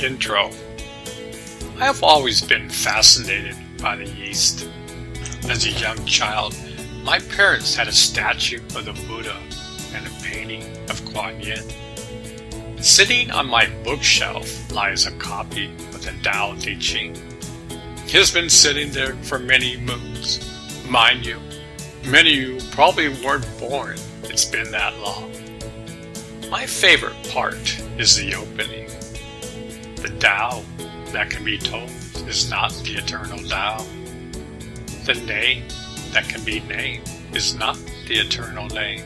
Intro. I have always been fascinated by the East. As a young child, my parents had a statue of the Buddha and a painting of Kuan Yin. Sitting on my bookshelf lies a copy of the Tao Te Ching. It has been sitting there for many moons. Mind you, many of you probably weren't born. It's been that long. My favorite part is the opening. The Tao that can be told is not the eternal Tao. The name that can be named is not the eternal name.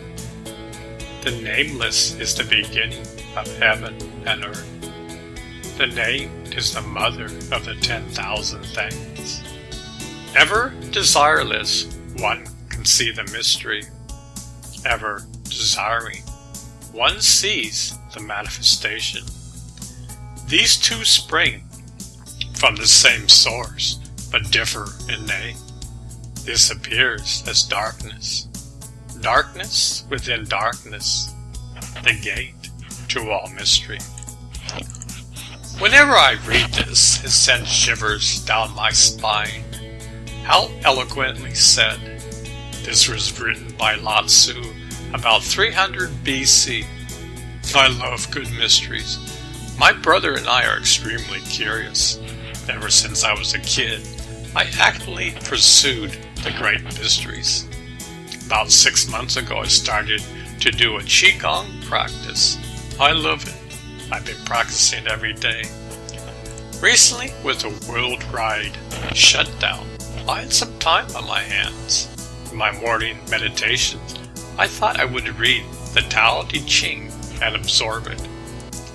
The nameless is the beginning of heaven and earth. The named is the mother of the 10,000 things. Ever desireless, one can see the mystery. Ever desiring, one sees the manifestation. These two spring from the same source, but differ in name. This appears as darkness. Darkness within darkness, the gate to all mystery. Whenever I read this, it sends shivers down my spine. How eloquently said. This was written by Lao Tzu about 300 BC. I love good mysteries. My brother and I are extremely curious. Ever since I was a kid, I actively pursued the great mysteries. About 6 months ago, I started to do a Qigong practice. I love it. I've been practicing every day. Recently, with the worldwide shutdown, I had some time on my hands. In my morning meditations, I thought I would read the Tao Te Ching and absorb it.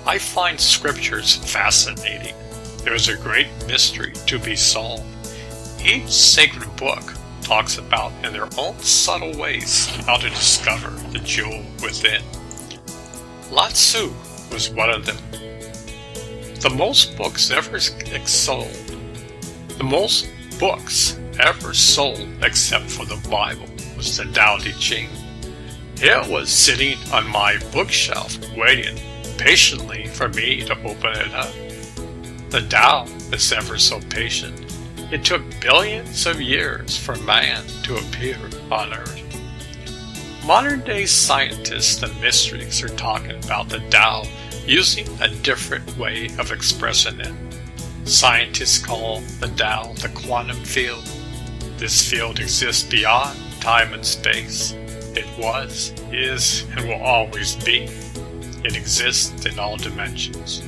I find scriptures fascinating. There is a great mystery to be solved. Each sacred book talks about, in their own subtle ways, how to discover the jewel within. Lao Tzu was one of them. The most books ever sold except for the Bible was the Tao Te Ching. It was sitting on my bookshelf waiting patiently for me to open it up. The Tao is ever so patient. It took billions of years for man to appear on Earth. Modern day scientists and mystics are talking about the Tao using a different way of expressing it. Scientists call the Tao the quantum field. This field exists beyond time and space. It was, is, and will always be. It exists in all dimensions.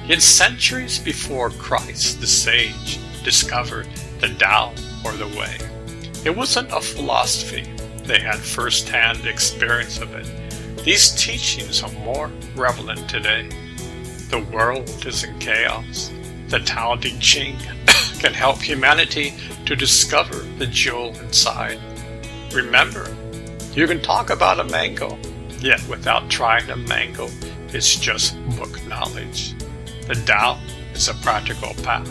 Yet centuries before Christ, the sage, discovered the Tao, or the way. It wasn't a philosophy. They had first-hand experience of it. These teachings are more relevant today. The world is in chaos. The Tao Te Ching can help humanity to discover the jewel inside. Remember, you can talk about a mango, yet without trying a mango, it's just book knowledge. The Tao is a practical path.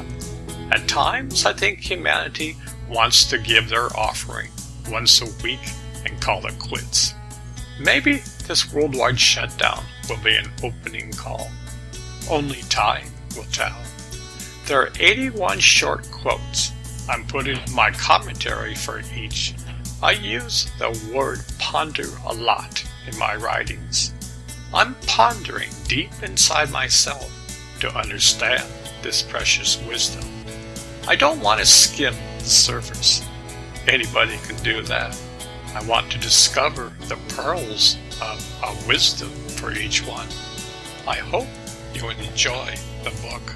At times, I think humanity wants to give their offering once a week and call it quits. Maybe this worldwide shutdown will be an opening call. Only time will tell. There are 81 short quotes. I'm putting my commentary for each. I use the word ponder a lot in my writings. I'm pondering deep inside myself to understand this precious wisdom. I don't want to skim the surface. Anybody can do that. I want to discover the pearls of wisdom for each one. I hope you enjoy the book.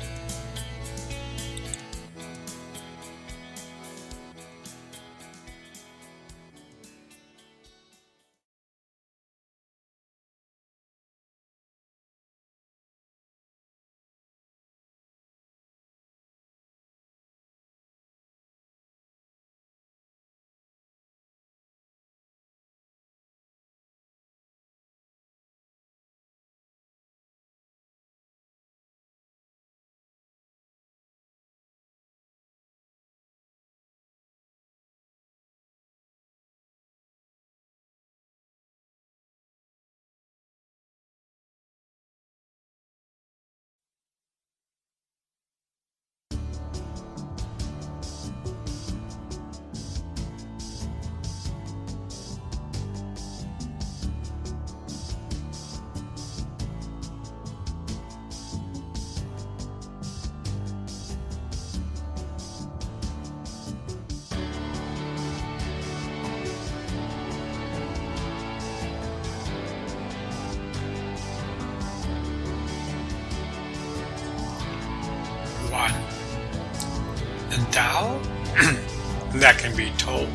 Tao that can be told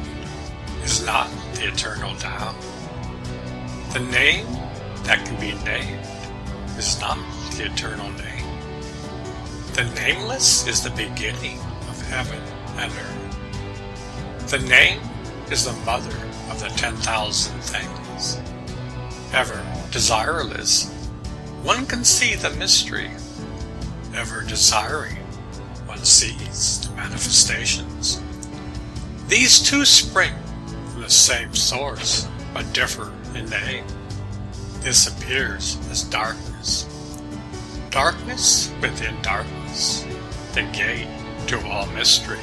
is not the eternal Tao. The name that can be named is not the eternal name. The nameless is the beginning of heaven and earth. The name is the mother of the 10,000 things. Ever desireless, one can see the mystery. Ever desiring, one sees the manifestations. These two spring from the same source, but differ in name. This appears as darkness. Darkness within darkness, the gate to all mystery.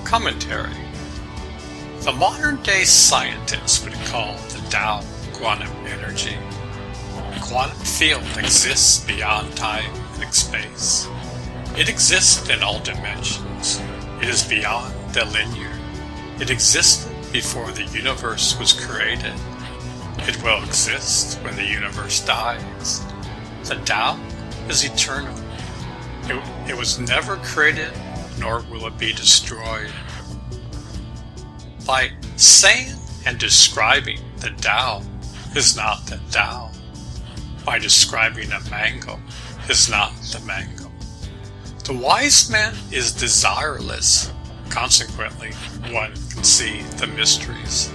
Commentary. The modern-day scientists would call the Tao quantum energy. The quantum field exists beyond time and space. It exists in all dimensions. It is beyond the linear. It existed before the universe was created. It will exist when the universe dies. The Tao is eternal. It was never created, nor will it be destroyed. By saying and describing the Tao is not the Tao. By describing a mango is not the mango. The wise man is desireless. Consequently, one can see the mysteries.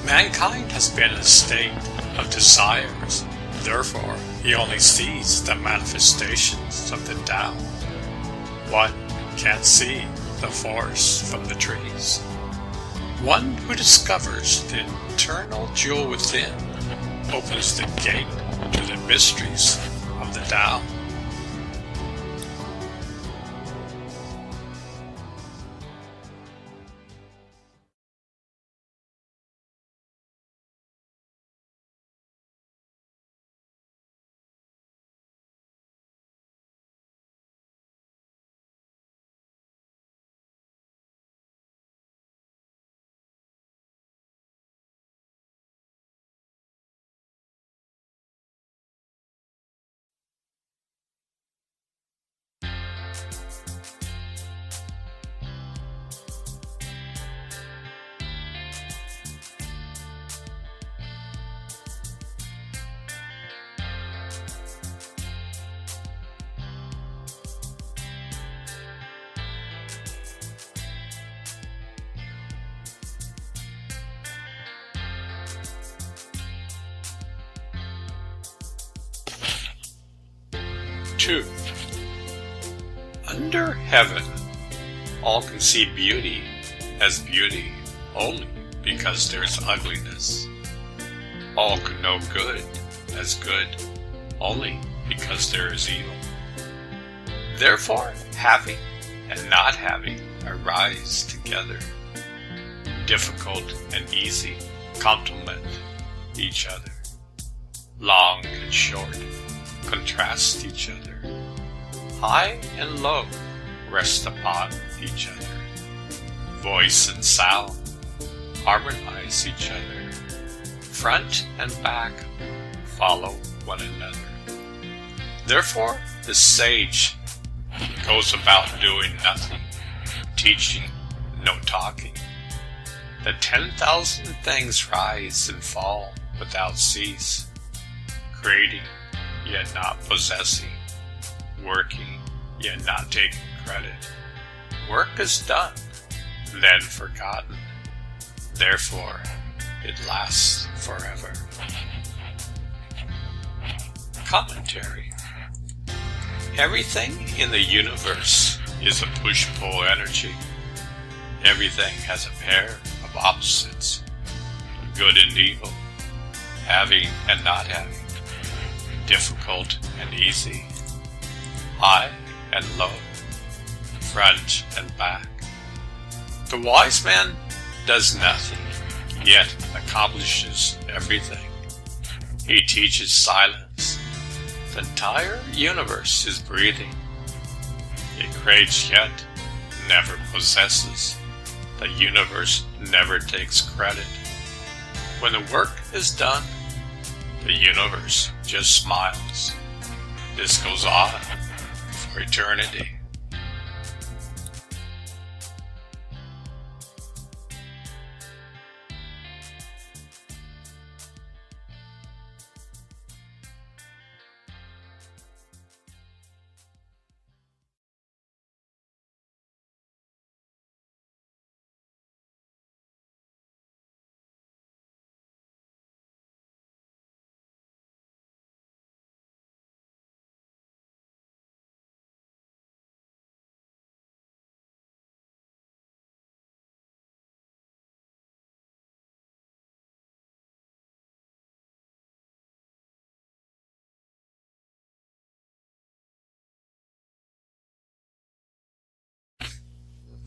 Mankind has been in a state of desires. Therefore, he only sees the manifestations of the Tao. One can't see the forest from the trees. One who discovers the eternal jewel within opens the gate to the mysteries of the Tao. Two. Under heaven, all can see beauty as beauty only because there's ugliness. All can know good as good only because there is evil. Therefore, having and not having arise together. Difficult and easy complement each other. Long and short contrast each other. High and low rest upon each other. Voice and sound harmonize each other. Front and back follow one another. Therefore, the sage goes about doing nothing, teaching, no talking. The 10,000 things rise and fall without cease, creating yet not possessing, working yet not taking credit. Work is done, then forgotten. Therefore, it lasts forever. Commentary. Everything in the universe is a push-pull energy. Everything has a pair of opposites, good and evil, having and not having, difficult and easy, high and low, front and back. The wise man does nothing, yet accomplishes everything. He teaches silence. The entire universe is breathing. It creates yet never possesses. The universe never takes credit. When the work is done, the universe just smiles. This goes on for eternity.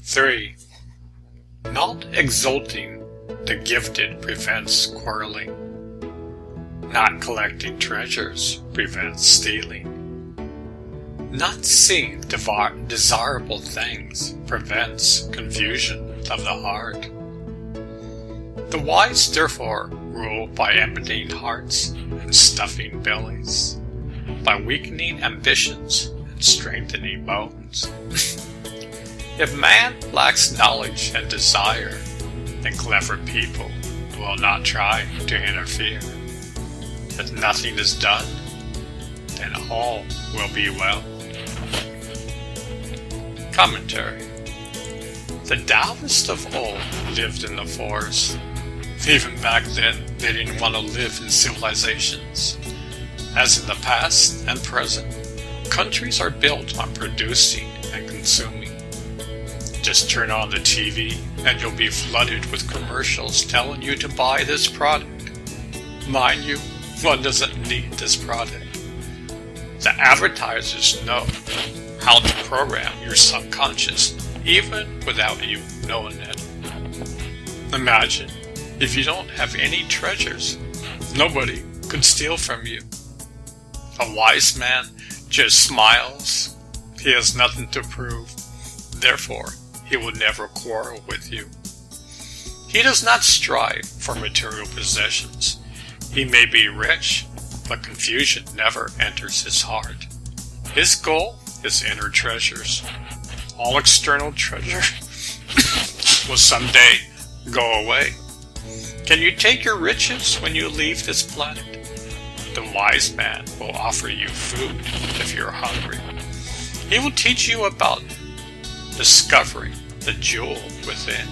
Three, not exalting the gifted prevents quarreling. Not collecting treasures prevents stealing. Not seeing desirable things prevents confusion of the heart. The wise therefore rule by emptying hearts and stuffing bellies, by weakening ambitions and strengthening bones. If man lacks knowledge and desire, then clever people will not try to interfere. If nothing is done, then all will be well. Commentary. The Taoists of old lived in the forest. Even back then, they didn't want to live in civilizations. As in the past and present, countries are built on producing and consuming. Just turn on the TV and you'll be flooded with commercials telling you to buy this product. Mind you, one doesn't need this product. The advertisers know how to program your subconscious even without you knowing it. Imagine if you don't have any treasures, nobody could steal from you. A wise man just smiles. He has nothing to prove. Therefore, he will never quarrel with you. He does not strive for material possessions. He may be rich, but confusion never enters his heart. His goal is inner treasures. All external treasure will someday go away. Can you take your riches when you leave this planet? The wise man will offer you food if you're hungry. He will teach you about discovering the jewel within.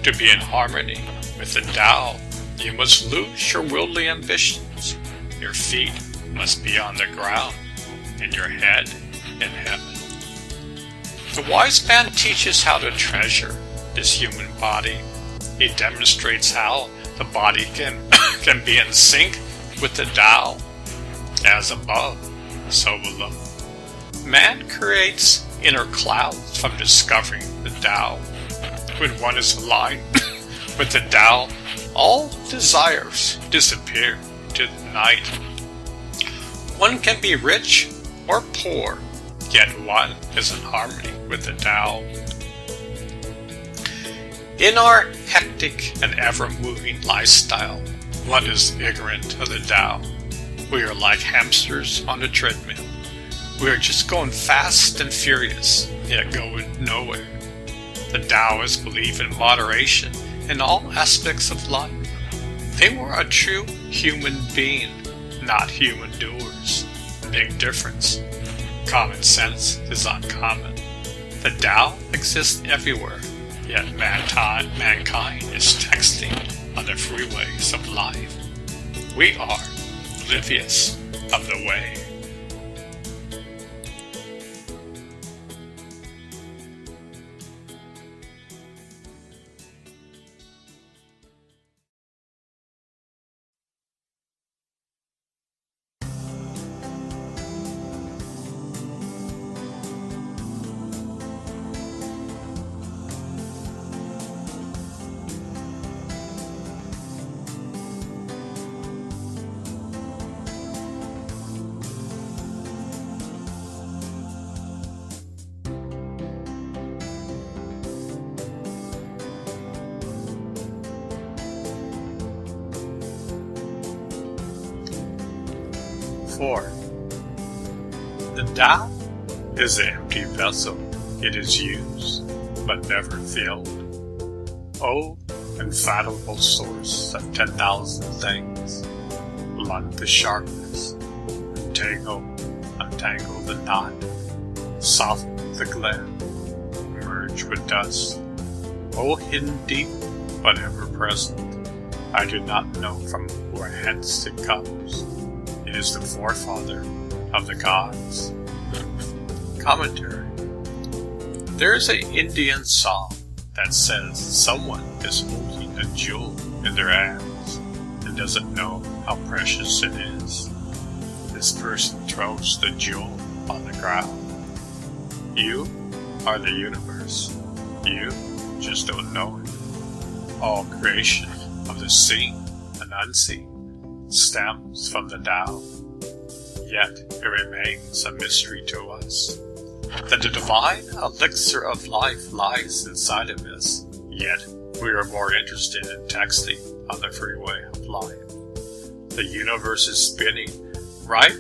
To be in harmony with the Tao, you must lose your worldly ambitions. Your feet must be on the ground, and your head in heaven. The wise man teaches how to treasure this human body. He demonstrates how the body can be in sync with the Tao. As above, so below. Man creates inner clouds from discovering the Tao. When one is aligned with the Tao, all desires disappear into the night. One can be rich or poor, yet one is in harmony with the Tao. In our hectic and ever-moving lifestyle, one is ignorant of the Tao. We are like hamsters on a treadmill. We are just going fast and furious, yet going nowhere. The Taoists believe in moderation in all aspects of life. They were a true human being, not human doers. Big difference. Common sense is uncommon. The Tao exists everywhere, yet mankind is texting on the freeways of life. We are oblivious of the way. The Tao is the empty vessel it is used, but never filled. O unfathomable source of 10,000 things, blunt the sharpness, untangle the knot, soften the glare, merge with dust. O hidden deep, but ever present, I do not know from whence it comes. It is the forefather of the gods. Commentary. There is an Indian song that says someone is holding a jewel in their hands and doesn't know how precious it is. This person throws the jewel on the ground. You are the universe. You just don't know it. All creation of the seen and unseen stems from the Tao. Yet it remains a mystery to us that the divine elixir of life lies inside of us, yet we are more interested in texting on the freeway of life. The universe is spinning right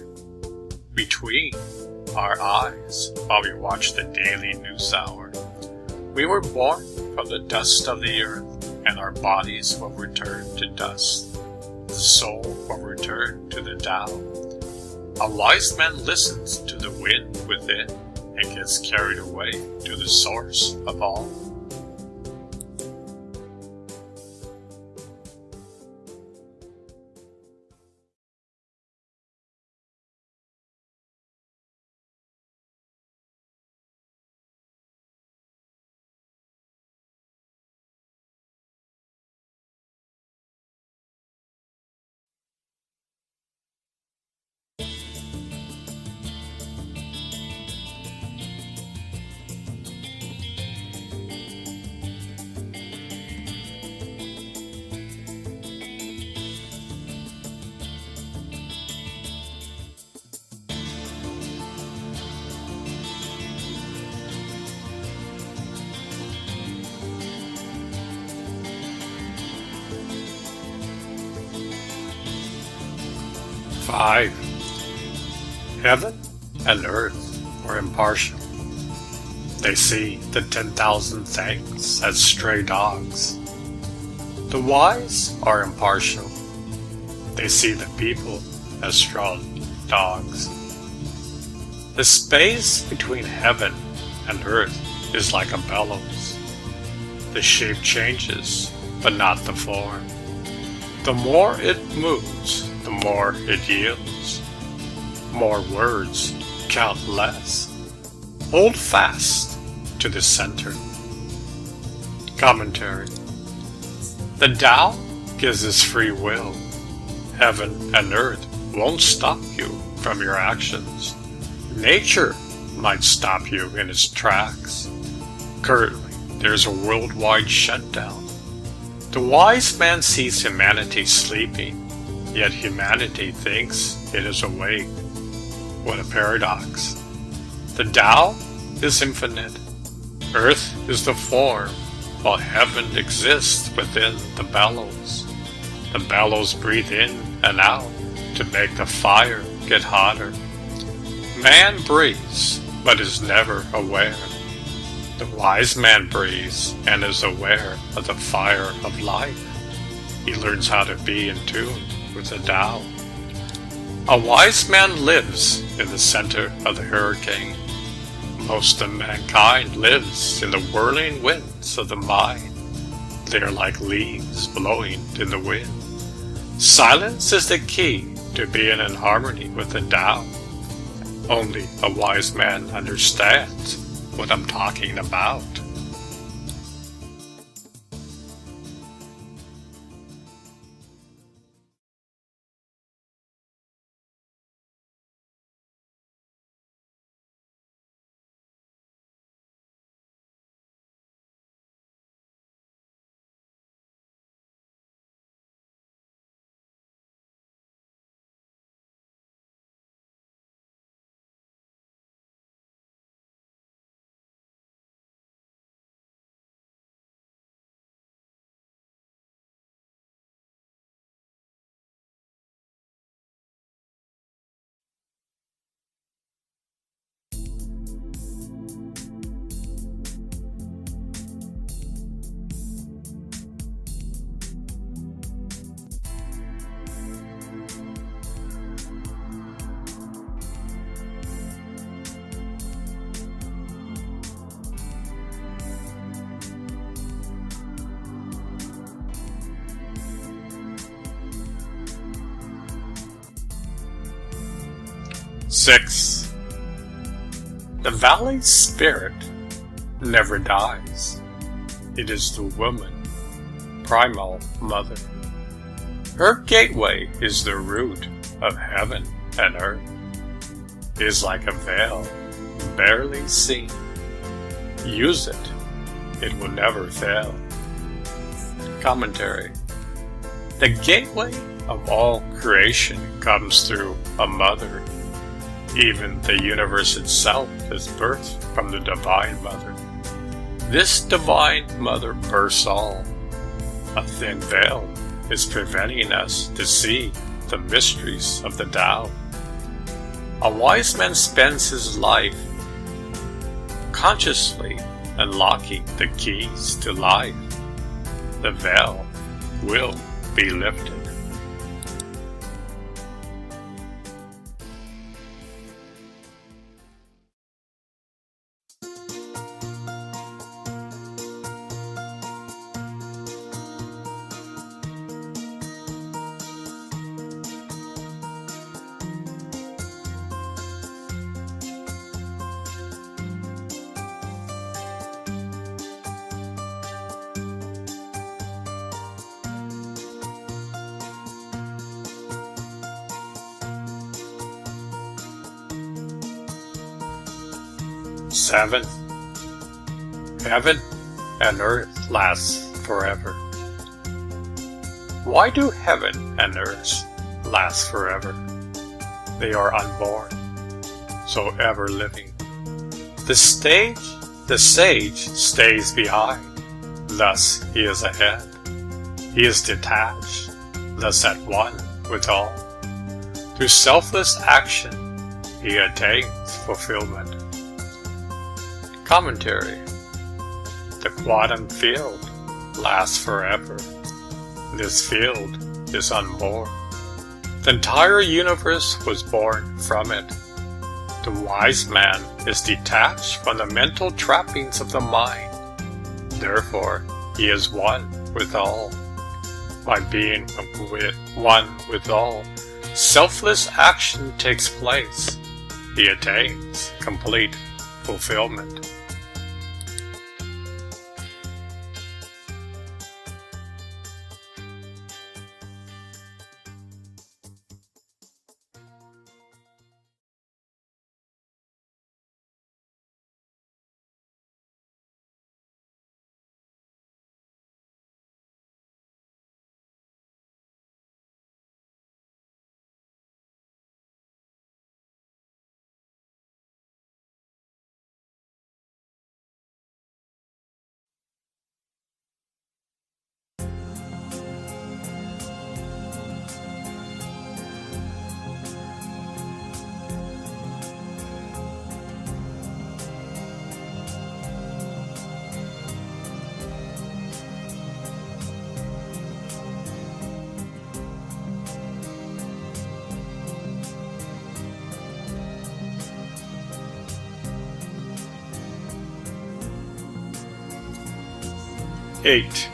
between our eyes while we watch the daily news hour. We were born from the dust of the earth, and our bodies will return to dust. The soul will return to the Tao. A wise man listens to the wind within and gets carried away to the source of all. Five. Heaven and earth are impartial. They see the 10,000 things as stray dogs. The wise are impartial. They see the people as straw dogs. The space between heaven and earth is like a bellows. The shape changes, but not the form. The more it moves, the more it yields. More words count less. Hold fast to the center. Commentary. The Tao gives us free will. Heaven and earth won't stop you from your actions. Nature might stop you in its tracks. Currently, there's a worldwide shutdown. The wise man sees humanity sleeping, yet humanity thinks it is awake. What a paradox. The Tao is infinite. Earth is the form, while heaven exists within the bellows. The bellows breathe in and out to make the fire get hotter. Man breathes, but is never aware. The wise man breathes and is aware of the fire of life. He learns how to be in tune with the Tao. A wise man lives in the center of the hurricane. Most of mankind lives in the whirling winds of the mind. They are like leaves blowing in the wind. Silence is the key to being in harmony with the Tao. Only a wise man understands what I'm talking about. 6. The valley's spirit never dies. It is the woman, primal mother. Her gateway is the root of heaven and earth. It is like a veil, barely seen. Use it, it will never fail. Commentary. The gateway of all creation comes through a mother. Even the universe itself is birthed from the Divine Mother. This Divine Mother bursts all. A thin veil is preventing us to see the mysteries of the Tao. A wise man spends his life consciously unlocking the keys to life. The veil will be lifted. Seventh, heaven and earth lasts forever. Why do heaven and earth last forever? They are unborn, so ever living. The sage stays behind, thus he is ahead. He is detached, thus at one with all. Through selfless action, he attains fulfillment. Commentary. The quantum field lasts forever. This field is unborn. The entire universe was born from it. The wise man is detached from the mental trappings of the mind. Therefore, he is one with all. By being one with all, selfless action takes place. He attains complete fulfillment. Eight.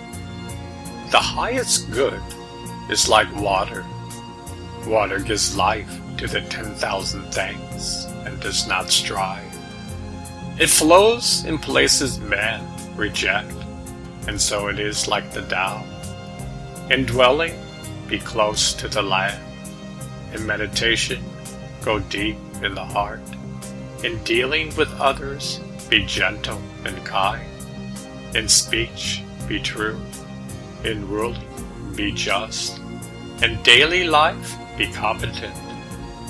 The highest good is like water. Water gives life to the 10,000 things and does not strive. It flows in places men reject, and so it is like the Tao. In dwelling, be close to the land. In meditation, go deep in the heart. In dealing with others, be gentle and kind. In speech, be true. In ruling, be just. In daily life, be competent.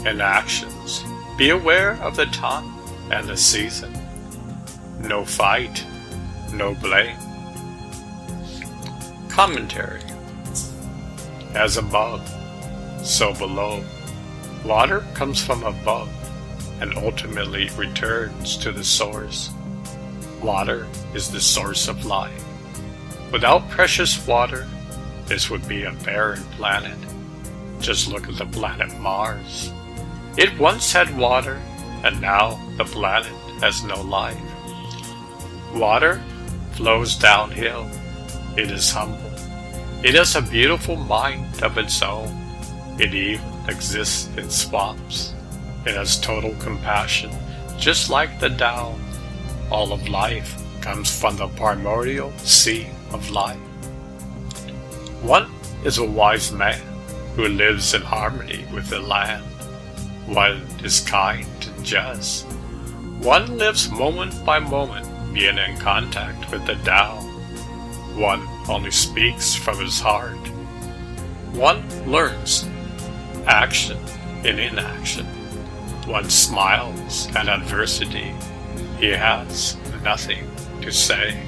In actions, be aware of the time and the season. No fight, no blame. Commentary. As above, so below. Water comes from above and ultimately returns to the source. Water is the source of life. Without precious water, this would be a barren planet. Just look at the planet Mars. It once had water, and now the planet has no life. Water flows downhill. It is humble. It has a beautiful mind of its own. It even exists in swamps. It has total compassion, just like the Tao. All of life comes from the primordial sea of life. One is a wise man who lives in harmony with the land. One is kind and just. One lives moment by moment, being in contact with the Tao. One only speaks from his heart. One learns action in inaction. One smiles at adversity. He has nothing to say.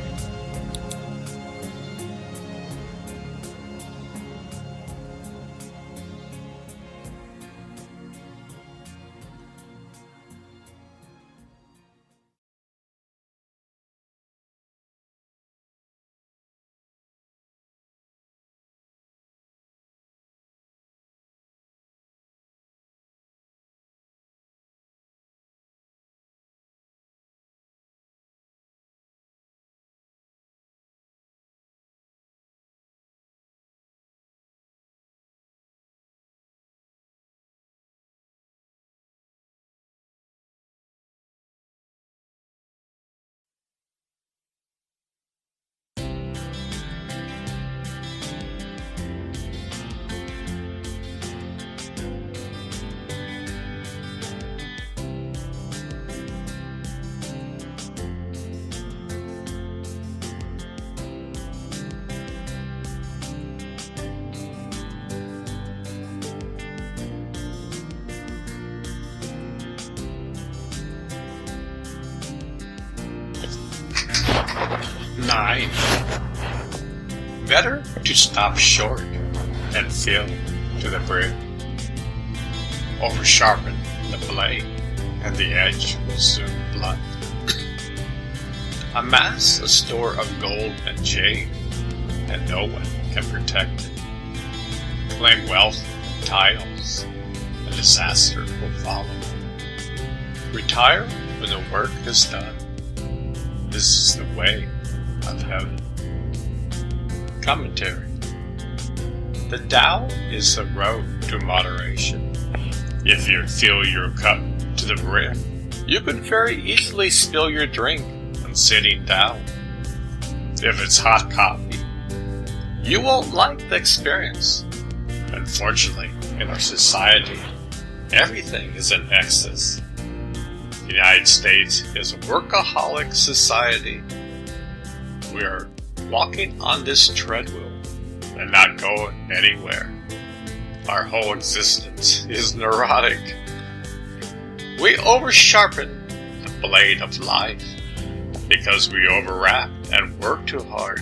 Nine. Better to stop short and fill to the brim. Over-sharpen the blade, and the edge will soon blunt. Amass a store of gold and jade, and no one can protect it. Claim wealth and titles, and disaster will follow. Retire when the work is done. This is the way of heaven. Commentary. The Tao is the road to moderation. If you fill your cup to the brim, you could very easily spill your drink when sitting down. If it's hot coffee, you won't like the experience. Unfortunately, in our society, everything is in excess. The United States is a workaholic society. We are walking on this treadmill and not going anywhere. Our whole existence is neurotic. We over-sharpen the blade of life. Because we overwrap and work too hard,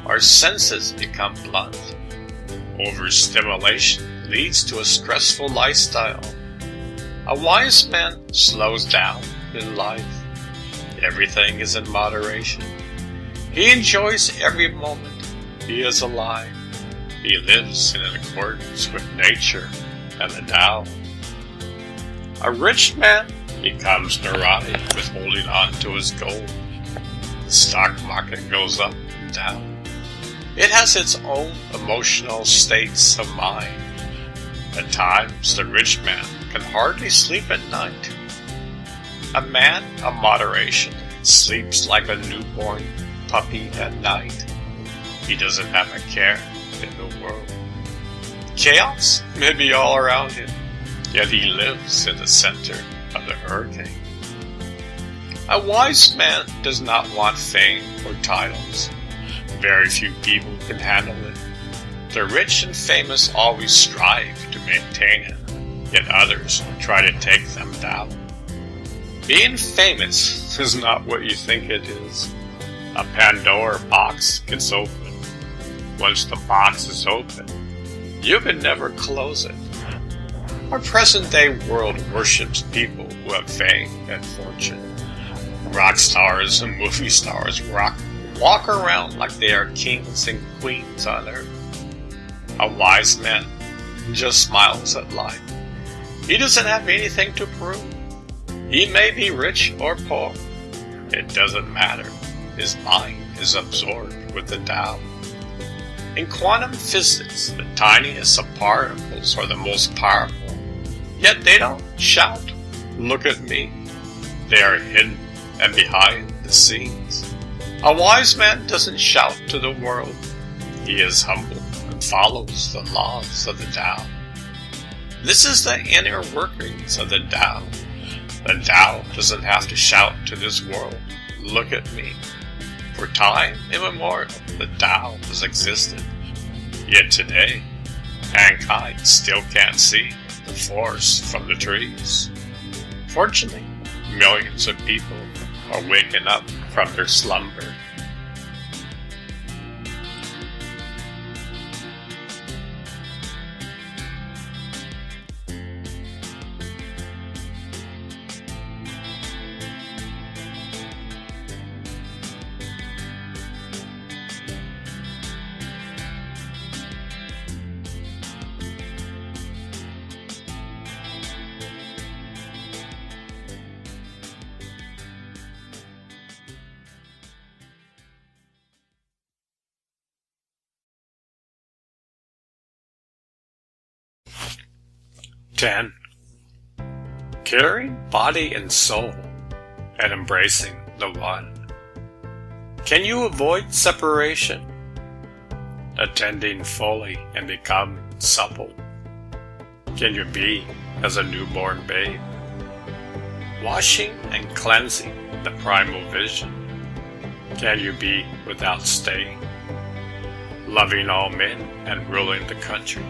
our senses become blunt. Overstimulation leads to a stressful lifestyle. A wise man slows down in life. Everything is in moderation. He enjoys every moment. He is alive. He lives in accordance with nature and the Tao. A rich man becomes neurotic with holding on to his gold. The stock market goes up and down. It has its own emotional states of mind. At times, the rich man can hardly sleep at night. A man of moderation sleeps like a newborn puppy at night. He doesn't have a care in the world. Chaos may be all around him, yet he lives in the center of the hurricane. A wise man does not want fame or titles. Very few people can handle it. The rich and famous always strive to maintain it, yet others try to take them down. Being famous is not what you think it is. A Pandora box gets open. Once the box is open, you can never close it. Our present-day world worships people who have fame and fortune. Rock stars and movie stars walk around like they are kings and queens on earth. A wise man just smiles at life. He doesn't have anything to prove. He may be rich or poor. It doesn't matter. His mind is absorbed with the Tao. In quantum physics, the tiniest of particles are the most powerful. Yet they don't shout look at me. They are hidden and behind the scenes. A wise man doesn't shout to the world. He is humble and follows the laws of the Tao. This is the inner workings of the Tao. The Tao doesn't have to shout to this world, look at me. For time immemorial, the Tao has existed. Yet today, mankind still can't see the forest from the trees. Fortunately, millions of people are waking up from their slumber. Ten. Caring body and soul and embracing the one. Can you avoid separation? Attending fully and become supple. Can you be as a newborn babe? Washing and cleansing the primal vision. Can you be without stain? Loving all men and ruling the country.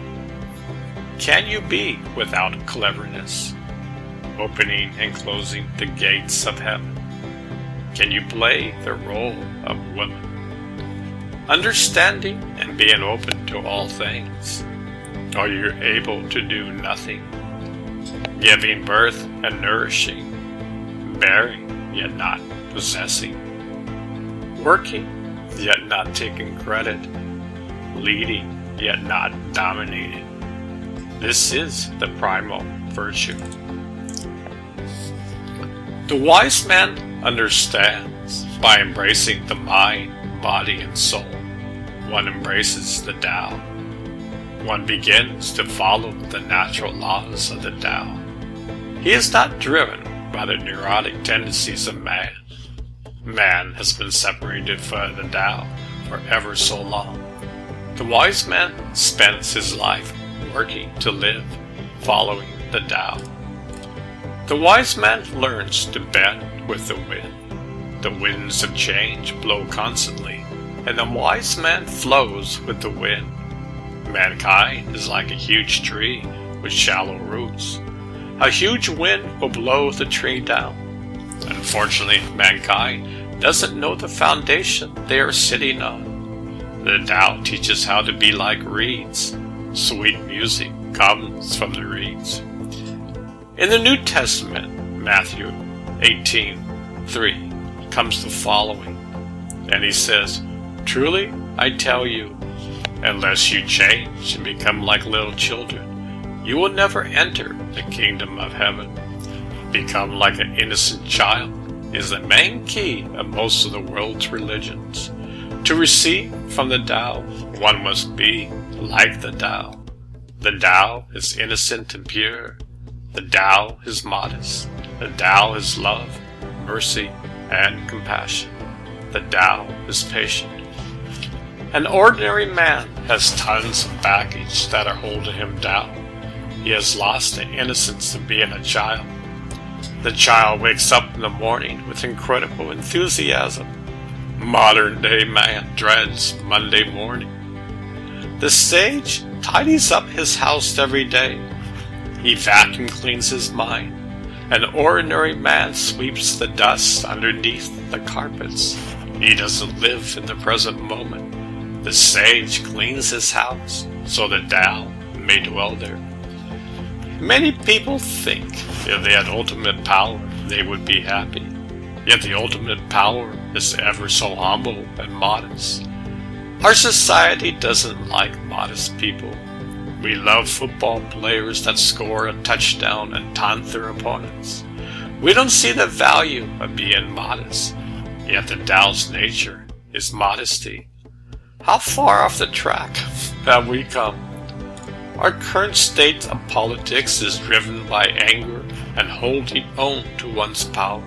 Can you be without cleverness, opening and closing the gates of heaven? Can you play the role of woman, understanding and being open to all things? Are you able to do nothing, giving birth and nourishing, bearing yet not possessing, working yet not taking credit, leading yet not dominating? This is the primal virtue. The wise man understands by embracing the mind, body, and soul. One embraces the Tao. One begins to follow the natural laws of the Tao. He is not driven by the neurotic tendencies of man. Man has been separated from the Tao for ever so long. The wise man spends his life working to live, following the Tao. The wise man learns to bend with the wind. The winds of change blow constantly, and the wise man flows with the wind. Mankind is like a huge tree with shallow roots. A huge wind will blow the tree down. Unfortunately, mankind doesn't know the foundation they are sitting on. The Tao teaches how to be like reeds. Sweet music comes from the reeds. In the New Testament, Matthew 18:3, comes the following, and he says, "Truly I tell you, unless you change and become like little children, you will never enter the kingdom of heaven." Become like an innocent child is the main key of most of the world's religions. To receive from the Tao, one must be like the Tao. The Tao is innocent and pure. The Tao is modest. The Tao is love, mercy, and compassion. The Tao is patient. An ordinary man has tons of baggage that are holding him down. He has lost the innocence of being a child. The child wakes up in the morning with incredible enthusiasm. Modern day man dreads Monday morning. The sage tidies up his house every day. He vacuum cleans his mind. An ordinary man sweeps the dust underneath the carpets. He doesn't live in the present moment. The sage cleans his house so the Tao may dwell there. Many people think if they had ultimate power, they would be happy. Yet the ultimate power is ever so humble and modest. Our society doesn't like modest people. We love football players that score a touchdown and taunt their opponents. We don't see the value of being modest. Yet the Tao's nature is modesty. How far off the track have we come? Our current state of politics is driven by anger and holding on to one's power.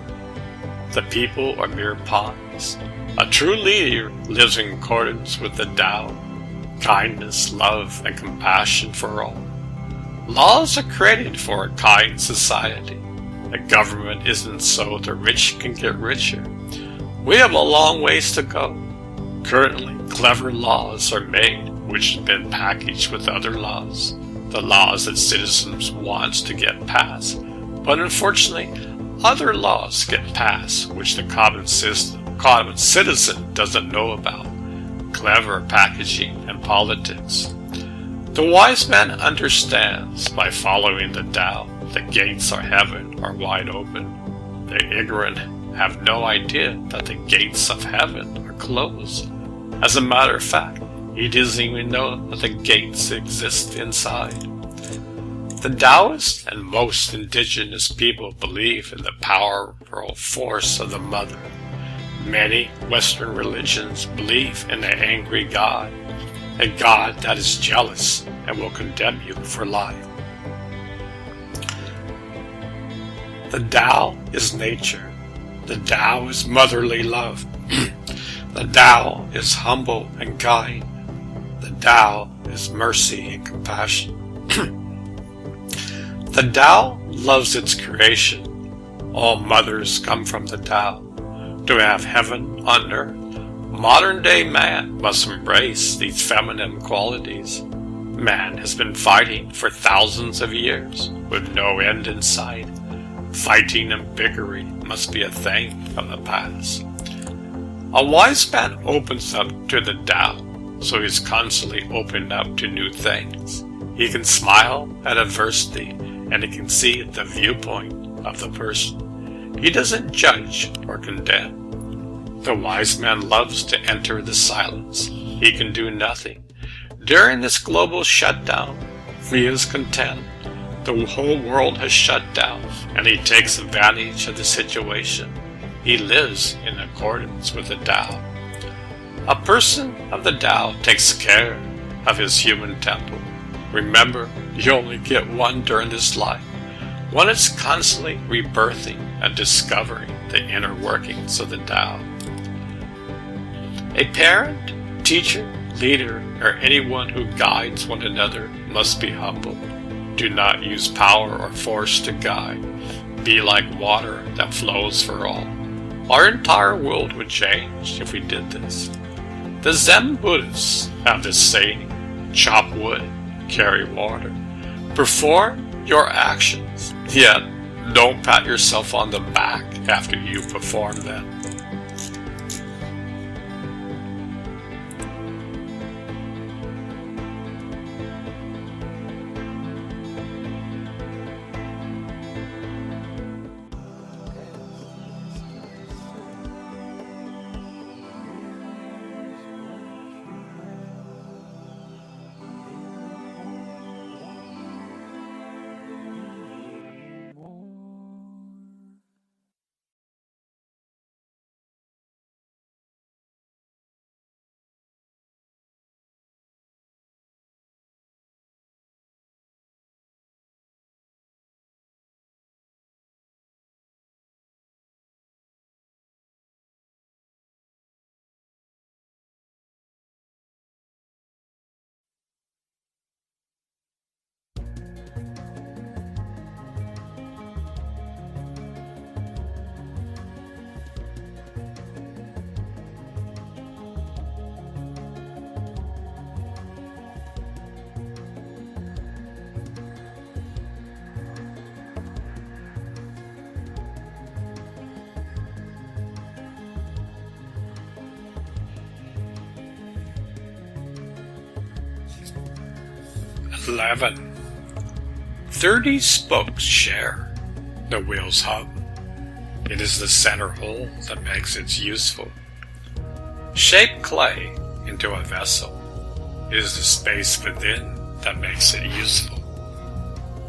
The people are mere pawns. A true leader lives in accordance with the Tao, kindness, love, and compassion for all. Laws are created for a kind society. The government isn't so the rich can get richer. We have a long ways to go. Currently, clever laws are made which have been packaged with other laws, the laws that citizens want to get passed. But unfortunately, other laws get passed which the common citizen doesn't know about. Clever packaging and politics. The wise man understands by following the Tao, the gates of heaven are wide open. The ignorant have no idea that the gates of heaven are closed. As a matter of fact, he doesn't even know that the gates exist inside. The Taoists and most indigenous people believe in the powerful force of the Mother. Many Western religions believe in an angry God, a God that is jealous and will condemn you for life. The Tao is nature. The Tao is motherly love. The Tao is humble and kind. The Tao is mercy and compassion. The Tao loves its creation. All mothers come from the Tao. To have heaven on earth, modern-day man must embrace these feminine qualities. Man has been fighting for thousands of years with no end in sight. Fighting and bickering must be a thing of the past. A wise man opens up to the Tao, so he's constantly opened up to new things. He can smile at adversity, and he can see the viewpoint of the person. He doesn't judge or condemn. The wise man loves to enter the silence. He can do nothing. During this global shutdown, he is content. The whole world has shut down, and he takes advantage of the situation. He lives in accordance with the Tao. A person of the Tao takes care of his human temple. Remember, you only get one during this life. One is constantly rebirthing and discovering the inner workings of the Tao. A parent, teacher, leader, or anyone who guides one another must be humble. Do not use power or force to guide. Be like water that flows for all. Our entire world would change if we did this. The Zen Buddhists have this saying, chop wood, carry water. Perform your actions, yet don't pat yourself on the back after you perform them. "11. 30 spokes share. The wheels hum. It is the center hole that makes it useful. Shape clay into a vessel. It is the space within that makes it useful.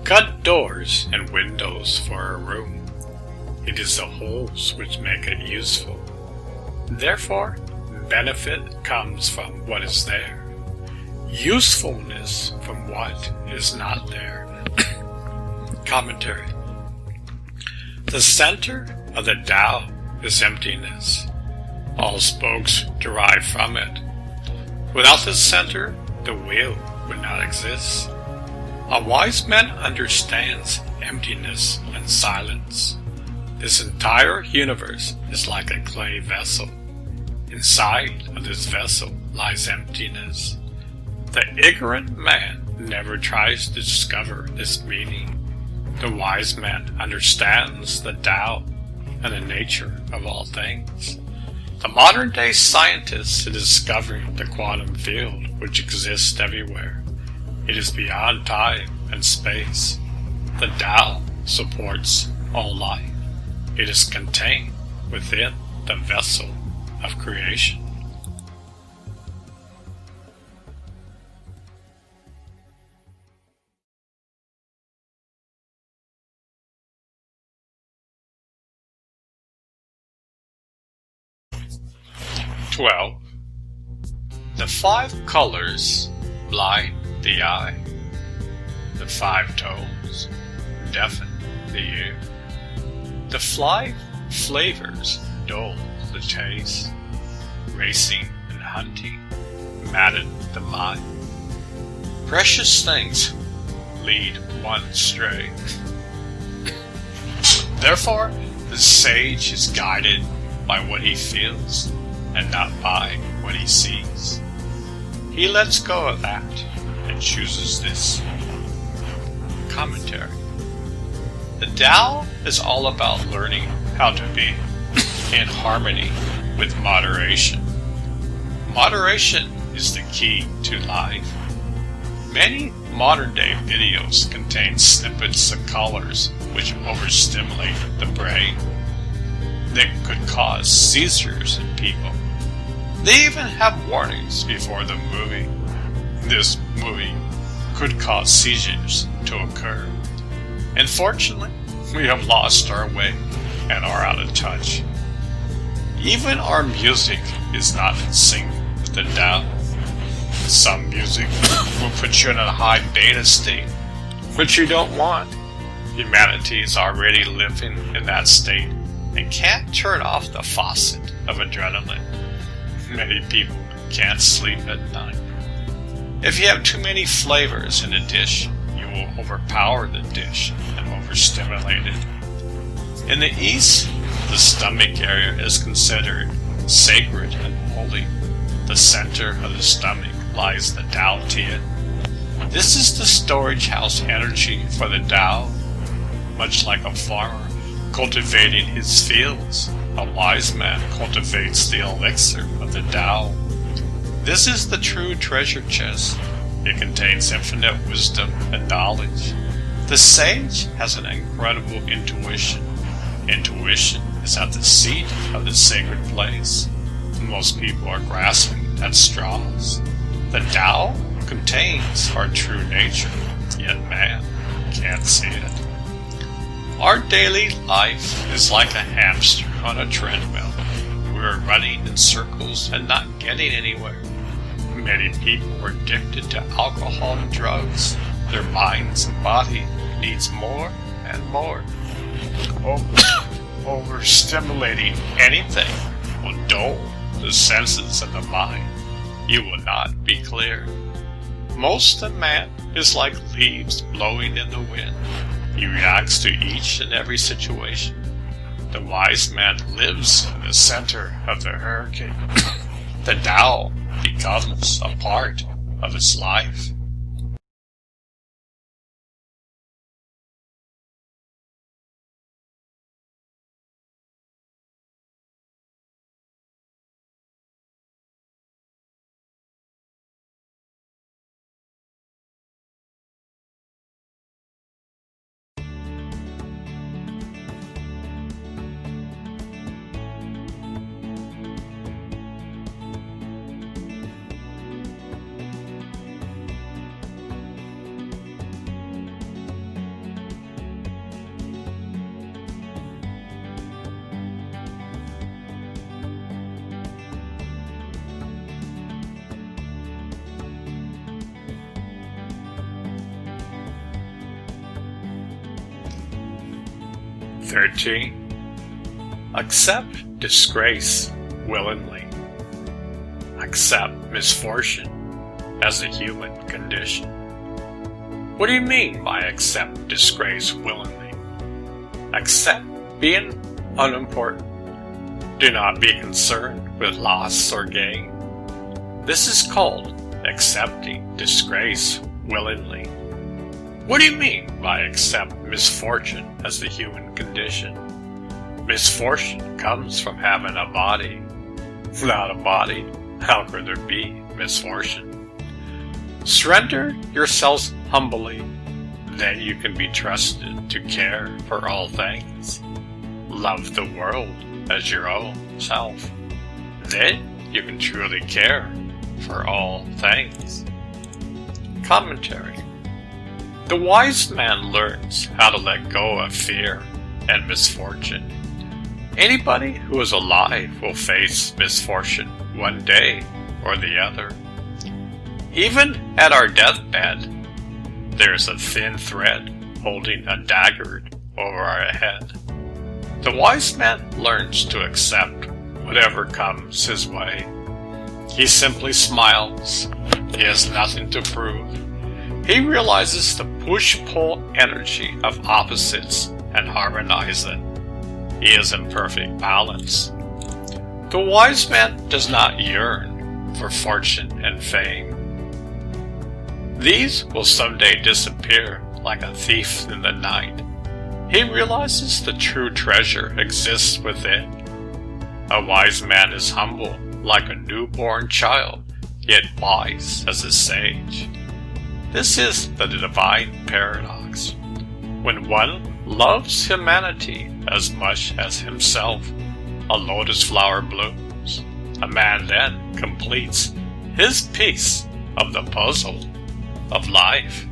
Cut doors and windows for a room. It is the holes which make it useful. Therefore, benefit comes from what is there. Usefulness from what is not there." Commentary. The center of the Tao is emptiness. All spokes derive from it. Without the center, the wheel would not exist. A wise man understands emptiness and silence. This entire universe is like a clay vessel. Inside of this vessel lies emptiness. The ignorant man never tries to discover this meaning. The wise man understands the Tao and the nature of all things. The modern-day scientist is discovering the quantum field which exists everywhere. It is beyond time and space. The Tao supports all life. It is contained within the vessel of creation. "12. The 5 colors blind the eye. The 5 tones deafen the ear. The 5 flavors dull the taste. Racing and hunting madden the mind. Precious things lead one astray. Therefore, the sage is guided by what he feels and not by what he sees. He lets go of that and chooses this." Commentary. The Tao is all about learning how to be in harmony with moderation. Moderation is the key to life. Many modern-day videos contain snippets of colors which overstimulate the brain. They could cause seizures in people. They even have warnings before the movie. This movie could cause seizures to occur. Unfortunately, we have lost our way and are out of touch. Even our music is not in sync with the Tao. Some music will put you in a high beta state, which you don't want. Humanity is already living in that state and can't turn off the faucet of adrenaline. Many people can't sleep at night. If you have too many flavors in a dish, you will overpower the dish and overstimulate it. In the East, the stomach area is considered sacred and holy. The center of the stomach lies the Tao Tian. This is the storage house energy for the Tao. Much like a farmer cultivating his fields, a wise man cultivates the elixir of the Tao. This is the true treasure chest. It contains infinite wisdom and knowledge. The sage has an incredible intuition. Intuition is at the seat of the sacred place. Most people are grasping at straws. The Tao contains our true nature, yet man can't see it. Our daily life is like a hamster on a treadmill. We are running in circles and not getting anywhere. Many people are addicted to alcohol and drugs. Their minds and body needs more and more. Overstimulating anything will dull the senses of the mind. You will not be clear. Most of man is like leaves blowing in the wind. He reacts to each and every situation. The wise man lives in the center of the hurricane. The Tao becomes a part of its life. 13. Accept disgrace willingly. Accept misfortune as a human condition. What do you mean by accept disgrace willingly? Accept being unimportant. Do not be concerned with loss or gain. This is called accepting disgrace willingly. What do you mean by accept misfortune as the human condition? Misfortune comes from having a body. Without a body, how could there be misfortune? Surrender yourselves humbly, then you can be trusted to care for all things. Love the world as your own self. Then you can truly care for all things. Commentary. The wise man learns how to let go of fear and misfortune. Anybody who is alive will face misfortune one day or the other. Even at our deathbed, there's a thin thread holding a dagger over our head. The wise man learns to accept whatever comes his way. He simply smiles. He has nothing to prove. He realizes the push-pull energy of opposites and harmonizes it. He is in perfect balance. The wise man does not yearn for fortune and fame. These will someday disappear like a thief in the night. He realizes the true treasure exists within. A wise man is humble like a newborn child, yet wise as a sage. This is the divine paradox. When one loves humanity as much as himself, a lotus flower blooms. A man then completes his piece of the puzzle of life.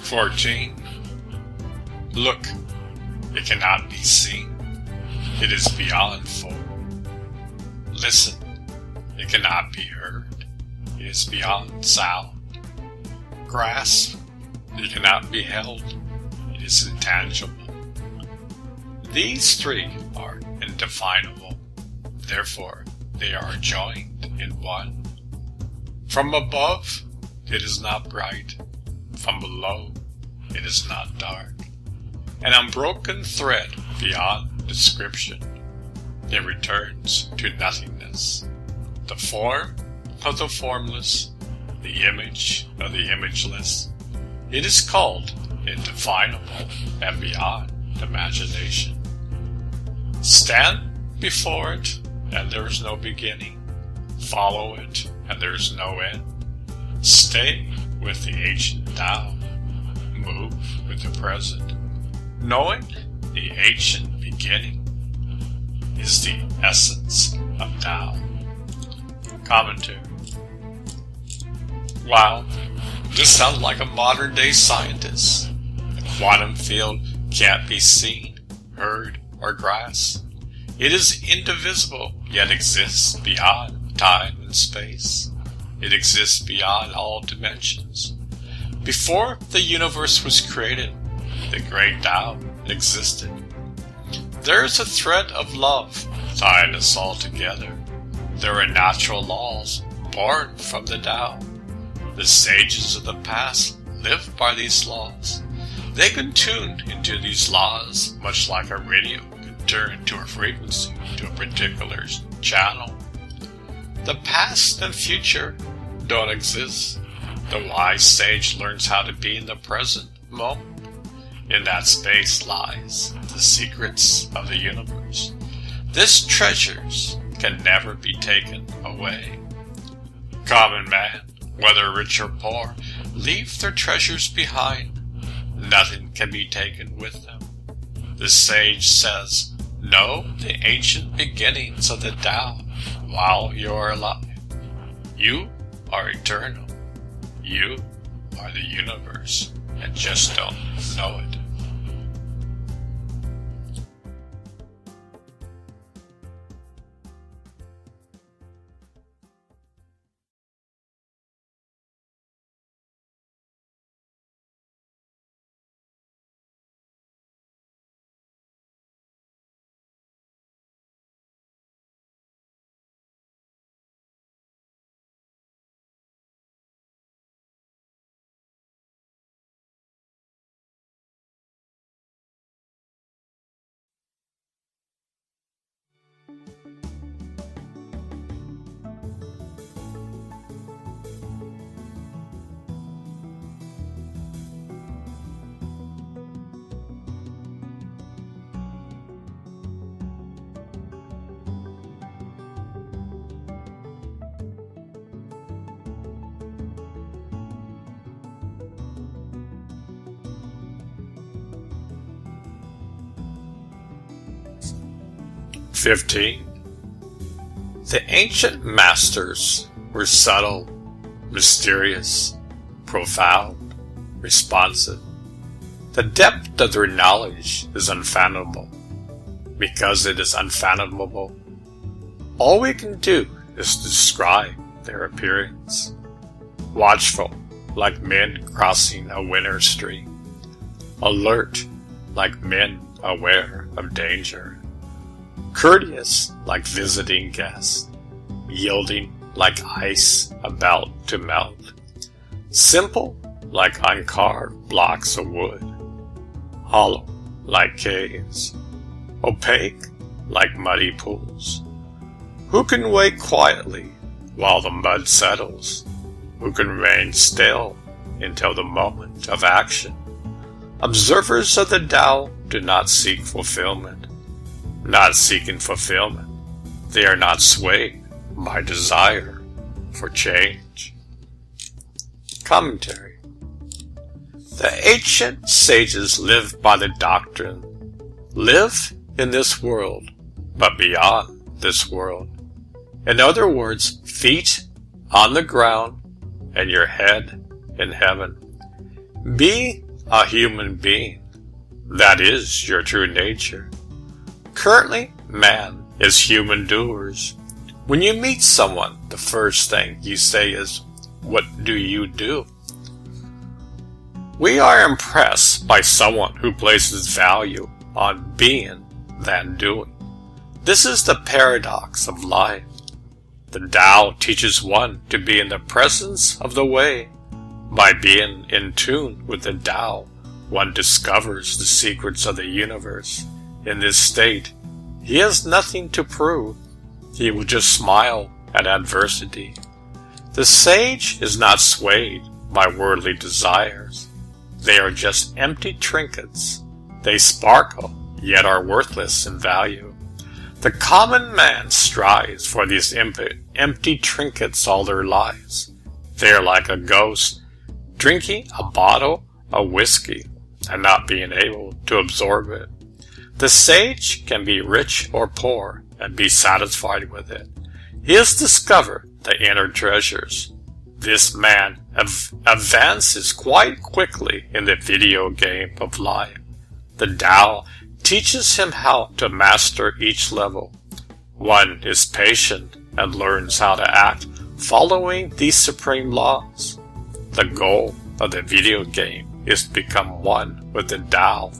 "14. Look, it cannot be seen. It is beyond form. Listen, it cannot be heard. It is beyond sound. Grasp, it cannot be held. It is intangible. These three are indefinable. Therefore, they are joined in one. From above, it is not bright. From below, it is not dark. An unbroken thread beyond description. It returns to nothingness. The form of the formless, the image of the imageless. It is called indefinable and beyond imagination. Stand before it, and there is no beginning. Follow it, and there is no end. Stay with the ancient Tao. Move with the present. Knowing the ancient beginning is the essence of Tao. Commentary. Wow, this sounds like a modern-day scientist. The quantum field can't be seen, heard, or grasped. It is indivisible, yet exists beyond time and space. It exists beyond all dimensions. Before the universe was created, the great Tao existed. There is a thread of love tying us all together. There are natural laws born from the Tao. The sages of the past lived by these laws. They can tune into these laws much like a radio can turn to a frequency to a particular channel. The past and future don't exist. The wise sage learns how to be in the present moment. In that space lies the secrets of the universe. These treasures can never be taken away. Common man, whether rich or poor, leave their treasures behind. Nothing can be taken with them. The sage says, know the ancient beginnings of the Tao while you're alive. You are eternal. You are the universe and just don't know it. "15. The ancient masters were subtle, mysterious, profound, responsive. The depth of their knowledge is unfathomable. Because it is unfathomable, all we can do is describe their appearance. Watchful, like men crossing a winter stream. Alert, like men aware of danger. Courteous, like visiting guests. Yielding, like ice about to melt. Simple, like uncarved blocks of wood. Hollow, like caves. Opaque, like muddy pools. Who can wait quietly while the mud settles? Who can remain still until the moment of action? Observers of the Tao do not seek fulfillment. Not seeking fulfillment, they are not swayed by desire for change. Commentary. The ancient sages lived by the doctrine, live in this world, but beyond this world. In other words, feet on the ground and your head in heaven. Be a human being. That is your true nature. Currently, man is human doers. When you meet someone, the first thing you say is, "What do you do?" We are impressed by someone who places value on being than doing. This is the paradox of life. The Tao teaches one to be in the presence of the way. By being in tune with the Tao, one discovers the secrets of the universe. In this state, he has nothing to prove. He will just smile at adversity. The sage is not swayed by worldly desires. They are just empty trinkets. They sparkle, yet are worthless in value. The common man strives for these empty trinkets all their lives. They are like a ghost, drinking a bottle of whiskey and not being able to absorb it. The sage can be rich or poor and be satisfied with it. He has discovered the inner treasures. This man advances quite quickly in the video game of life. The Tao teaches him how to master each level. One is patient and learns how to act following these supreme laws. The goal of the video game is to become one with the Tao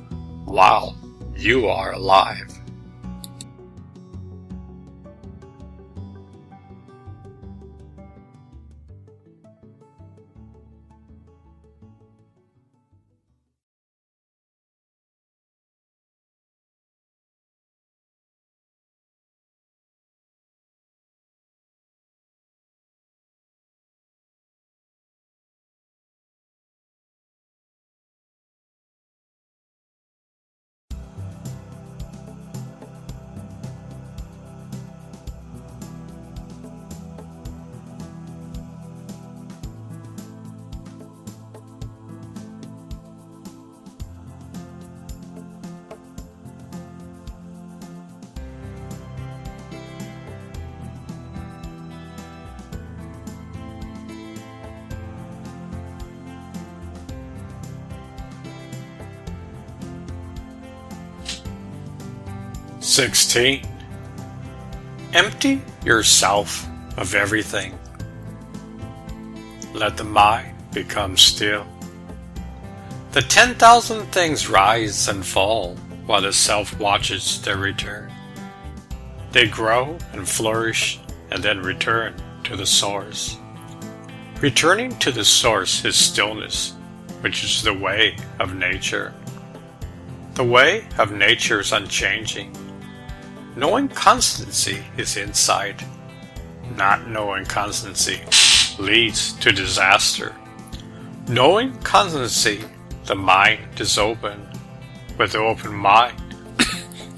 while you are alive. 16. Empty yourself of everything. Let the mind become still. The 10,000 things rise and fall while the self watches their return. They grow and flourish and then return to the source. Returning to the source is stillness, which is the way of nature. The way of nature is unchanging. Knowing constancy is insight. Not knowing constancy leads to disaster. Knowing constancy, the mind is open. With the open mind,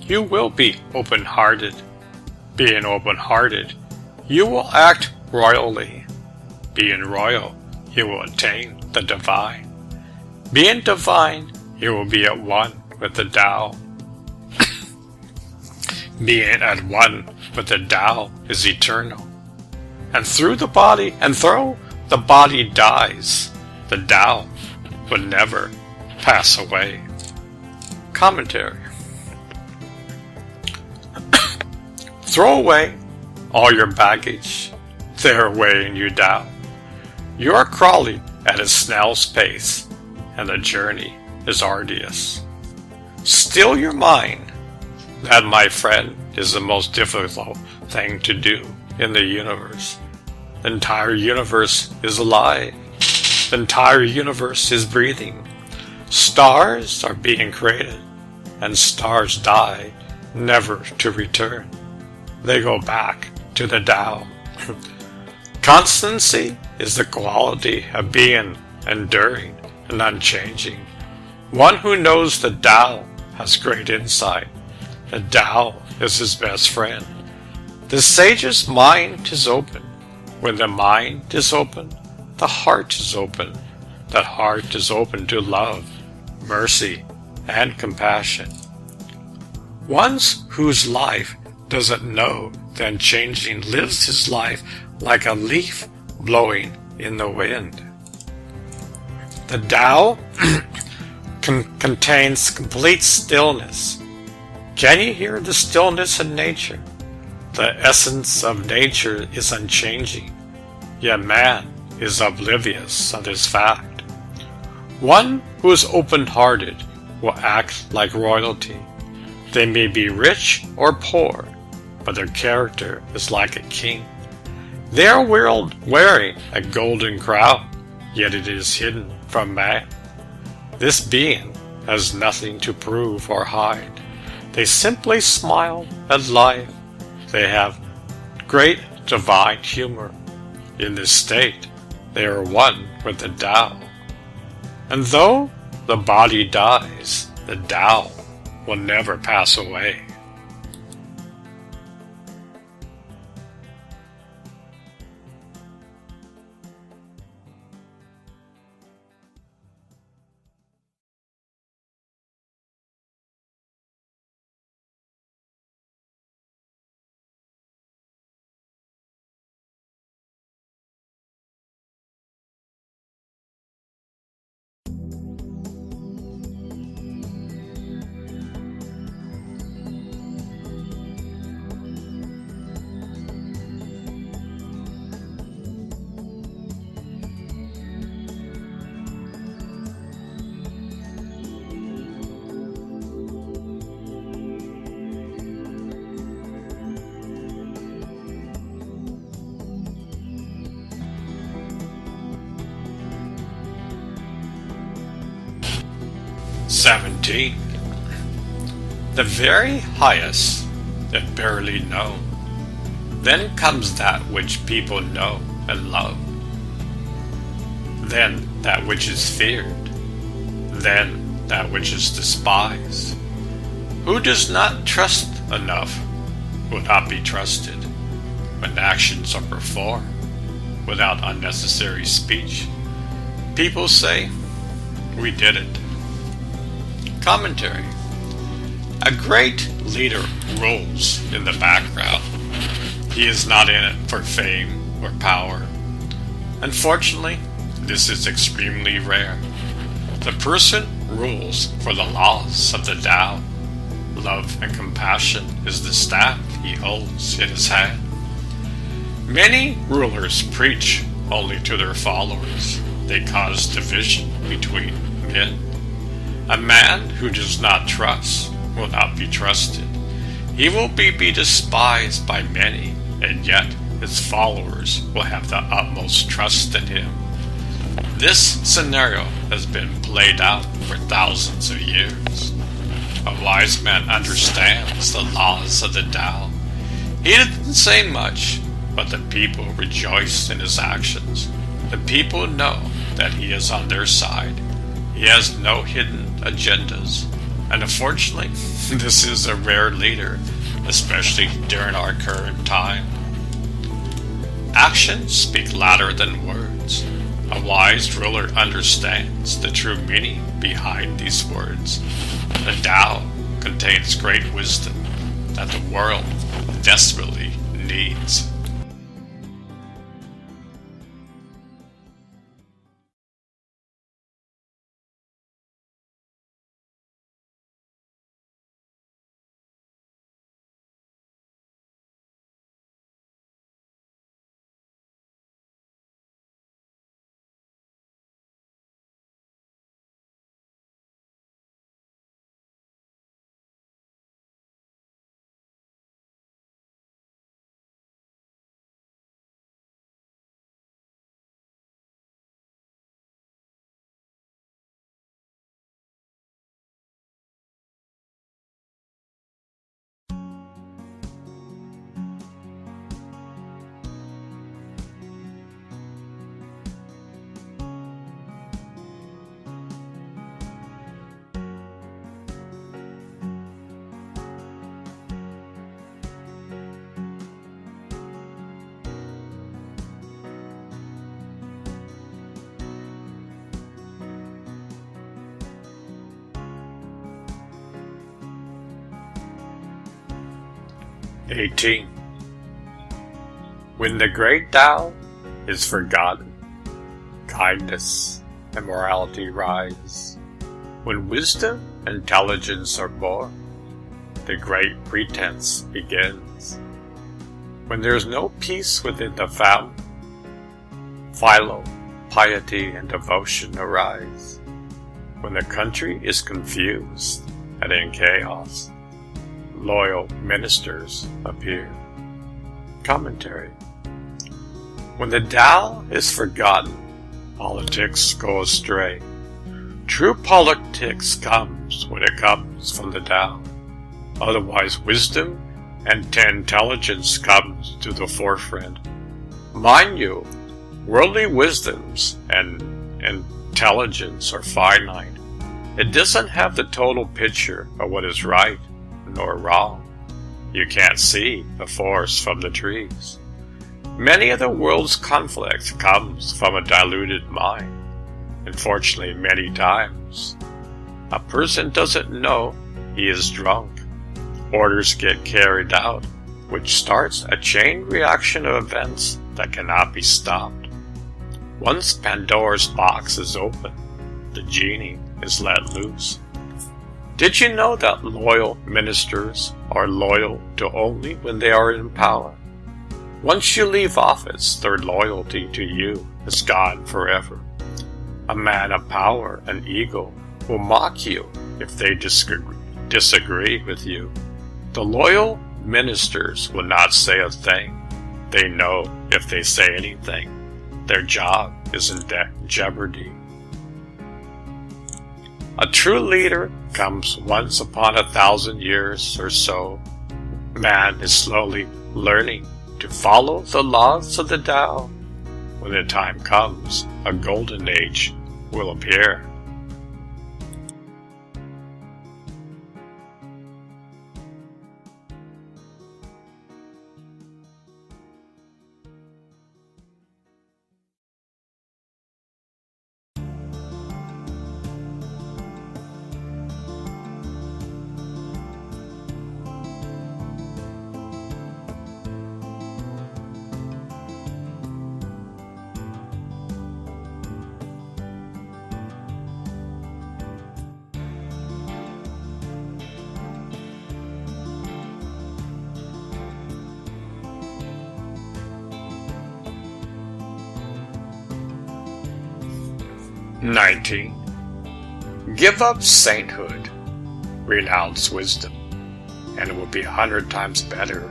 you will be open-hearted. Being open-hearted, you will act royally. Being royal, you will attain the divine. Being divine, you will be at one with the Tao. Being at one with the Tao is eternal. And though the body dies, the Tao will never pass away. Commentary. Throw away all your baggage. They're weighing you down. You are crawling at a snail's pace, and the journey is arduous. Still your mind. That, my friend, is the most difficult thing to do in the universe. The entire universe is alive. The entire universe is breathing. Stars are being created, and stars die, never to return. They go back to the Tao. Constancy is the quality of being enduring and unchanging. One who knows the Tao has great insight. The Tao is his best friend. The sage's mind is open. When the mind is open, the heart is open. That heart is open to love, mercy, and compassion. One whose life doesn't know the unchanging lives his life like a leaf blowing in the wind. The Tao contains complete stillness. Can you hear the stillness in nature? The essence of nature is unchanging, yet man is oblivious of this fact. One who is open-hearted will act like royalty. They may be rich or poor, but their character is like a king. They are wearing a golden crown, yet it is hidden from man. This being has nothing to prove or hide. They simply smile at life. They have great divine humor. In this state, they are one with the Tao. And though the body dies, the Tao will never pass away. (17) The very highest is barely known. Then comes that which people know and love. Then that which is feared. Then that which is despised. Who does not trust enough will not be trusted. When actions are performed without unnecessary speech, people say, "We did it." Commentary. A great leader rules in the background. He is not in it for fame or power. Unfortunately, this is extremely rare. The person rules for the laws of the Tao. Love and compassion is the staff he holds in his hand. Many rulers preach only to their followers. They cause division between men. A man who does not trust will not be trusted. He will be despised by many, and yet his followers will have the utmost trust in him. This scenario has been played out for thousands of years. A wise man understands the laws of the Tao. He didn't say much, but the people rejoice in his actions. The people know that he is on their side. He has no hidden agendas. And unfortunately, this is a rare leader, especially during our current time. Actions speak louder than words. A wise ruler understands the true meaning behind these words. The Tao contains great wisdom that the world desperately needs. (18) When the great Tao is forgotten, kindness and morality rise. When wisdom and intelligence are born, the great pretense begins. When there is no peace within the family, philo, piety, and devotion arise. When the country is confused and in chaos, loyal ministers appear. Commentary. When the Tao is forgotten, politics go astray. True politics comes when it comes from the Tao. Otherwise, wisdom and intelligence comes to the forefront. Mind you, worldly wisdoms and intelligence are finite. It doesn't have the total picture of what is right nor wrong. You can't see the forest from the trees. Many of the world's conflicts comes from a diluted mind. Unfortunately, many times, a person doesn't know he is drunk. Orders get carried out, which starts a chain reaction of events that cannot be stopped. Once Pandora's box is open, the genie is let loose. Did you know that loyal ministers are loyal to only when they are in power? Once you leave office, their loyalty to you is gone forever. A man of power and ego will mock you if they disagree with you. The loyal ministers will not say a thing. They know if they say anything, their job is in jeopardy. A true leader comes once upon 1,000 years or so. Man is slowly learning to follow the laws of the Tao. When the time comes, a golden age will appear. 19. Give up sainthood, renounce wisdom, and it will be 100 times better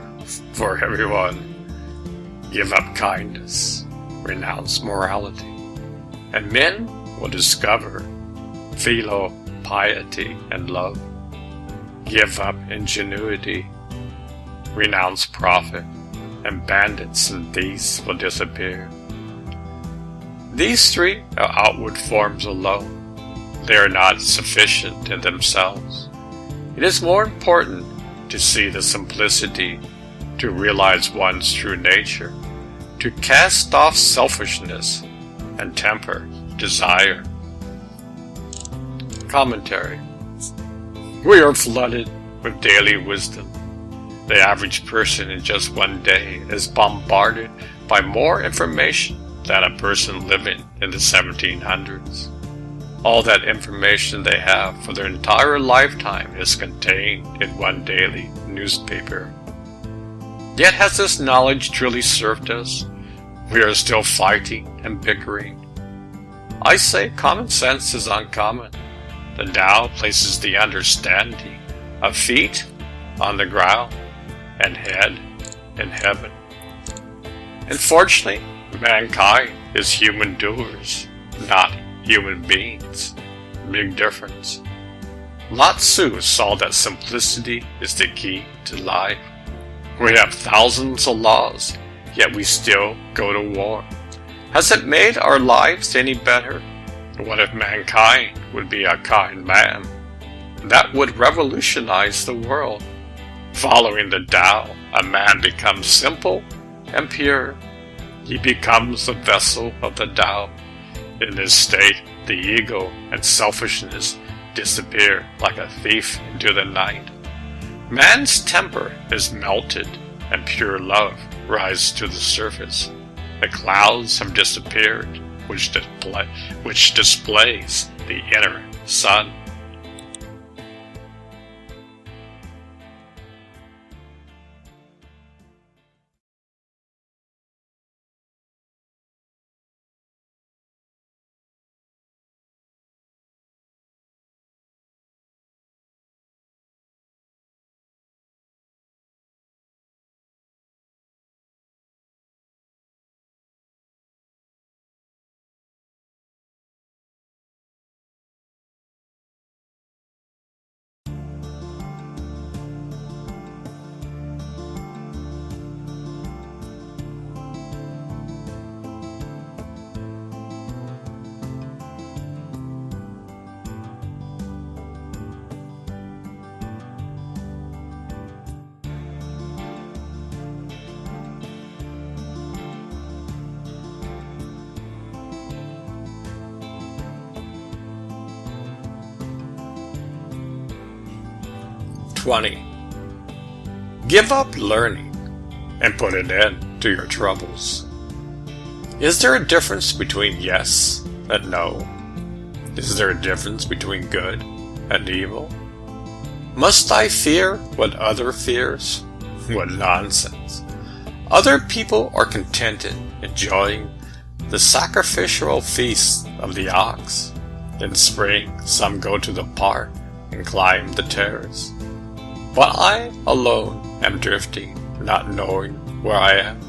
for everyone. Give up kindness, renounce morality, and men will discover philo piety and love. Give up ingenuity, renounce profit, and bandits and thieves will disappear. These three are outward forms alone. They are not sufficient in themselves. It is more important to see the simplicity, to realize one's true nature, to cast off selfishness and temper desire. Commentary. We are flooded with daily wisdom. The average person in just one day is bombarded by more information than a person living in the 1700s. All that information they have for their entire lifetime is contained in one daily newspaper. Yet has this knowledge truly served us? We are still fighting and bickering. I say common sense is uncommon. The Tao places the understanding of feet on the ground and head in heaven. Unfortunately, mankind is human doers, not human beings. Big difference. Lao Tzu saw that simplicity is the key to life. We have thousands of laws, yet we still go to war. Has it made our lives any better? What if mankind would be a kind man? That would revolutionize the world. Following the Tao, a man becomes simple and pure. He becomes the vessel of the Tao. In this state, the ego and selfishness disappear like a thief into the night. Man's temper is melted and pure love rises to the surface. The clouds have disappeared, which displays the inner sun. Give up learning and put an end to your troubles. Is there a difference between yes and no? Is there a difference between good and evil? Must I fear what other fears? What nonsense! Other people are contented, enjoying the sacrificial feast of the ox. In spring, some go to the park and climb the terrace. But I alone am drifting, not knowing where I am.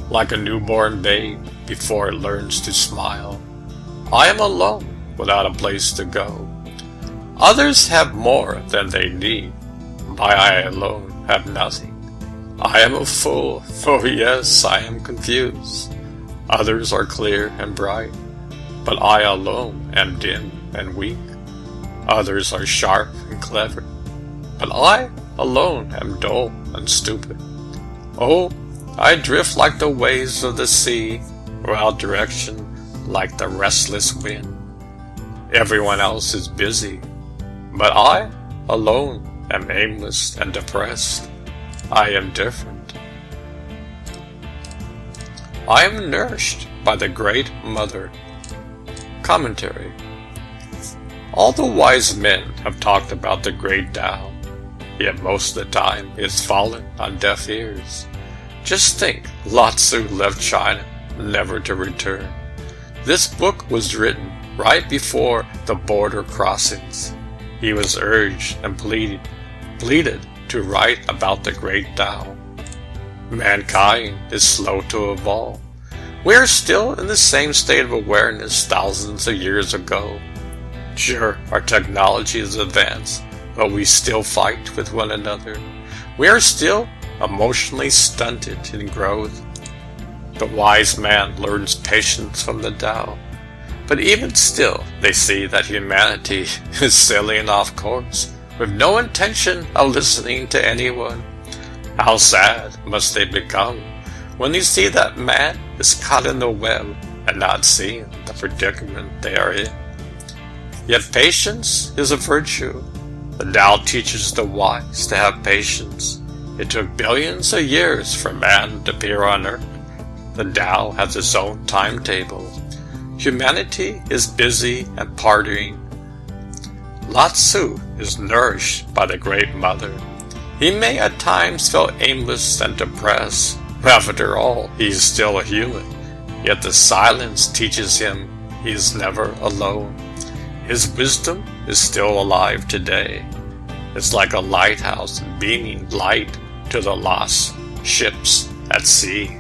Like a newborn babe before it learns to smile, I am alone without a place to go. Others have more than they need, but I alone have nothing. I am a fool, oh yes, I am confused. Others are clear and bright, but I alone am dim and weak. Others are sharp and clever, but I alone am dull and stupid. Oh, I drift like the waves of the sea, without direction, like the restless wind. Everyone else is busy, but I alone am aimless and depressed. I am different. I am nourished by the Great Mother. Commentary. All the wise men have talked about the Great Tao, yet most of the time it's fallen on deaf ears. Just think, Lao Tzu left China, never to return. This book was written right before the border crossings. He was urged and pleaded to write about the great Tao. Mankind is slow to evolve. We are still in the same state of awareness thousands of years ago. Sure, our technology is advanced, but we still fight with one another. We are still emotionally stunted in growth. The wise man learns patience from the Tao, but even still they see that humanity is sailing off course, with no intention of listening to anyone. How sad must they become when they see that man is caught in the web and not seeing the predicament they are in. Yet patience is a virtue. The Tao teaches the wise to have patience. It took billions of years for man to appear on earth. The Tao has its own timetable. Humanity is busy and partying. Lao Tzu is nourished by the Great Mother. He may at times feel aimless and depressed, but after all, he is still a human. Yet the silence teaches him he is never alone. His wisdom is still alive today. It's like a lighthouse beaming light to the lost ships at sea.